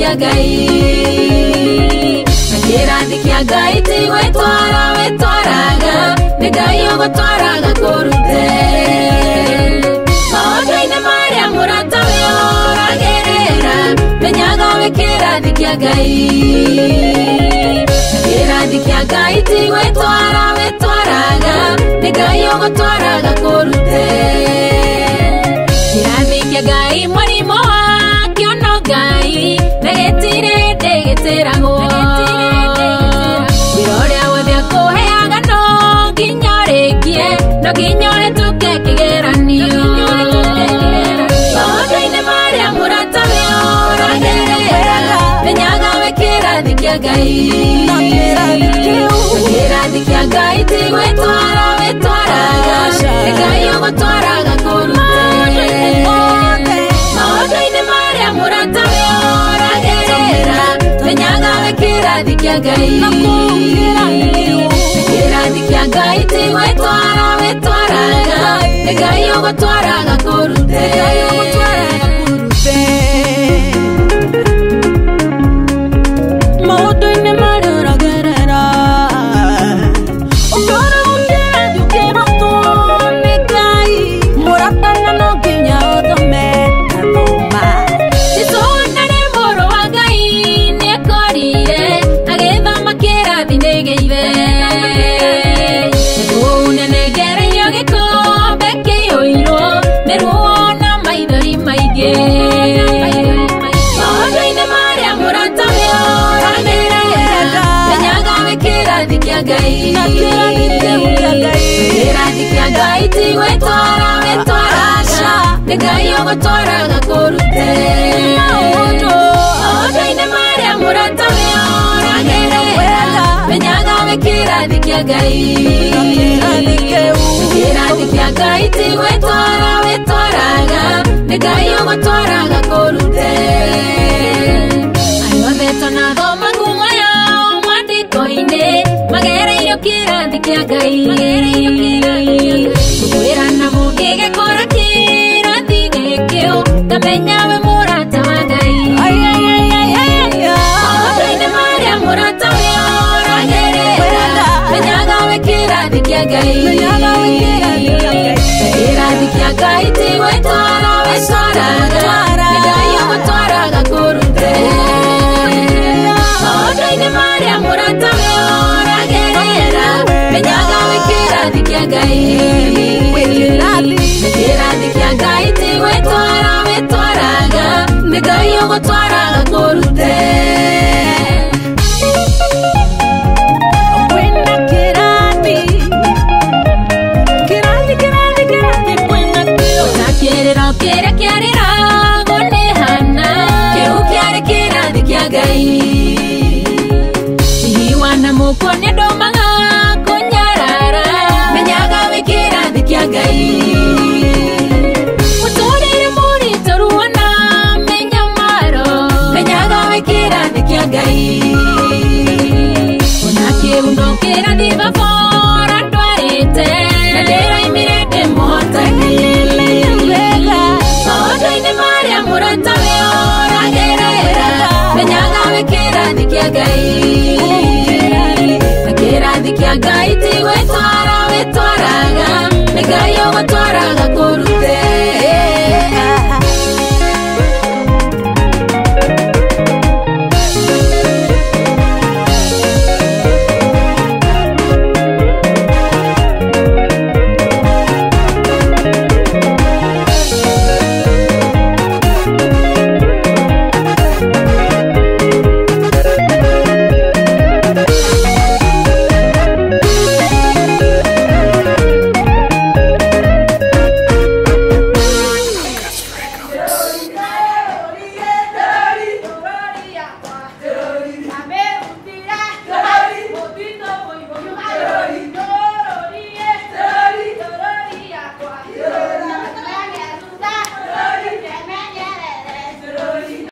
kia Ngai na kĩrathi kĩa Ngai ti gwĩtwara wĩtwaraga nĩ Ngai ũgũtwaraga kũrute maũndũ-inĩ marĩa mũratawe ũragerera menyaga wĩ kĩrathi kĩa Ngai na kĩrathi kĩa Ngai ti gwĩtwara wĩtwaraga nĩ Ngai ũgũtwaraga kũrute kĩrathi kĩa Ngai mũrimũ wakĩo no Ngai na gĩtirĩ ndĩgĩtĩragwo wĩrorĩa wothe akũheaga no nginya ũrĩkie no nginya ũhĩtũke kĩgeranio maũndũ-inĩ marĩa mũratawe ũragerera menyaga wĩ kĩrathi kĩa Ngai na kĩrathi kĩa Ngai ti gwĩtwara wĩtwaraga nĩ Ngai ũgũtwaraga kũrute maũndũ-inĩ marĩa mũratawe ũragerera menyaga wĩ kĩrathi kĩa Ngai na kĩrathi kĩa Ngai ti gwĩtwara wĩtwaraga nĩ Ngai ũgũtwaraga kũrute maũndũ-inĩ marĩa ũragerera ũkĩona mũkĩrathi ũkĩrotwo nĩ Ngai mũratana no nginya ũthome na thoma Jesũna nĩ mũrũ wa Ngai nĩekorire agĩthoma kĩrathi nĩgĩire ũnenengereirio gĩkombe kĩiyũirwo nĩ ruo na maithori maingĩ maũndũ-inĩ marĩa mũratawe ũragerera menyaga wĩ kĩrathi kĩa Ngai na kĩrathi kĩa Ngai ti gwĩtwara wĩtwaraga nĩ Ngai ũgũtwaraga kũrute maũndũ-inĩ marĩa mũratawe ũragerera menyaga wĩ kĩrathi kĩa Ngai kĩrathi kĩa Ngai ti gwĩtwara wĩtwaraga nĩ Ngai ũgũtwaraga kũrute ayothe tonathoma ngumo yao mwandĩko-inĩ magereirio kĩrathi kĩa Ngai ngũkwĩra na mũngĩgĩkora kĩrathi gĩkĩo ngamenya we mũrata wa Ngai maũndũ-inĩ marĩa mũratawe ũragerera menyaga wĩ kĩrathi kĩa Ngai kĩrathi kĩa Ngai ti gwĩtwara wĩtwaraga nĩ Ngai ũgũtwaraga kũrute maũndũ-inĩ marĩa mũratawe ũragerera menyaga wĩ kĩrathi kĩa Ngai kĩrathi kĩa Ngai ti gwĩtwara wĩtwaraga nĩ Ngai ũgũtwaraga kũrute kwĩna kĩrathi kwĩna kĩrĩro kĩrĩa kĩarĩragwo nĩ Hana kĩu kĩarĩ kĩrathi kĩa Ngai hihiwa na mũkwo nĩ ndũmaga kũnyarara menyaga wĩ kĩrathi kĩa Ngai mũtũrĩre mũritũ ruo na mĩnyamaro menyaga wĩ kĩrathi kĩa Ngai ona kĩuno kĩrathi babora ndwarĩte na ndĩraimire ndĩmũhotanie maũndũ-inĩ marĩa mũratawe ũragerera menyaga wĩ kĩrathi kĩa Ngai na kĩrathi kĩa Ngai ti gwĩtwara wĩtwaraga nĩ Ngai ũgũtwaraga kũrute